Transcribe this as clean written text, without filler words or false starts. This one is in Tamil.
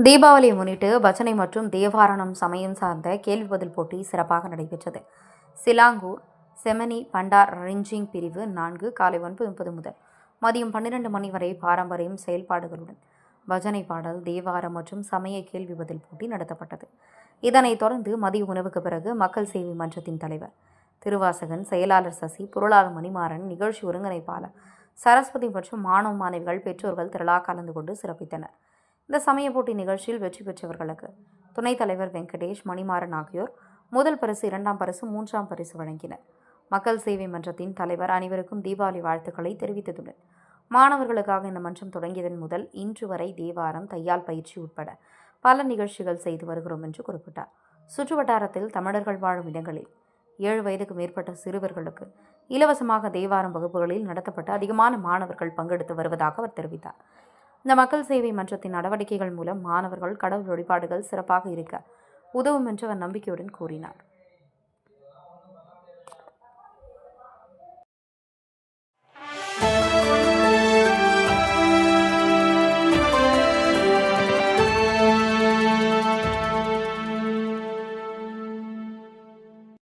தீபாவளியை முன்னிட்டு பஜனை மற்றும் தேவாரணம் சமயம் சார்ந்த கேள்வி பதில் போட்டி சிறப்பாக நடைபெற்றது. சிலாங்கூர் செமனி பண்டார் ரிஞ்சிங் பிரிவு 4 காலை 9:30 முதல் மதியம் 12 மணி வரை பாரம்பரியம் செயல்பாடுகளுடன் பஜனை பாடல், தேவாரம் மற்றும் சமய கேள்வி பதில் போட்டி நடத்தப்பட்டது. இதனைத் தொடர்ந்து மதிய உணவுக்கு பிறகு மக்கள் சேவை மன்றத்தின் தலைவர் திருவாசகன், செயலாளர் சசி, பொருளாளர் மணிமாறன், நிகழ்ச்சி ஒருங்கிணைப்பாளர் சரஸ்வதி மற்றும் மாணவ மாணவிகள், பெற்றோர்கள் திரளாக கலந்து கொண்டு சிறப்பித்தனர். இந்த சமய போட்டி நிகழ்ச்சியில் வெற்றி பெற்றவர்களுக்கு துணைத் தலைவர் வெங்கடேஷ், மணிமாறன் ஆகியோர் முதல் பரிசு, 2ஆம் பரிசு, 3ஆம் பரிசு வழங்கினர். மக்கள் சேவை மன்றத்தின் தலைவர் அனைவருக்கும் தீபாவளி வாழ்த்துக்களை தெரிவித்ததுடன் மாணவர்களுக்காக இந்த மன்றம் தொடங்கியதன் முதல் இன்று வரை தேவாரம், தையால் பயிற்சி உட்பட பல நிகழ்ச்சிகள் செய்து வருகிறோம் என்று குறிப்பிட்டார். சுற்று வட்டாரத்தில் தமிழர்கள் வாழும் இடங்களில் 7 வயதுக்கு மேற்பட்ட சிறுவர்களுக்கு இலவசமாக தேவாரம் வகுப்புகளில் நடத்தப்பட்டு அதிகமான மாணவர்கள் பங்கெடுத்து வருவதாக அவர் தெரிவித்தார். இந்த மக்கள் சேவை மன்றத்தின் நடவடிக்கைகள் மூலம் மாணவர்கள் கடவுள் வழிபாடுகள் சிறப்பாக இருக்க உதவும் என்று அவர் நம்பிக்கையுடன் கூறினார்.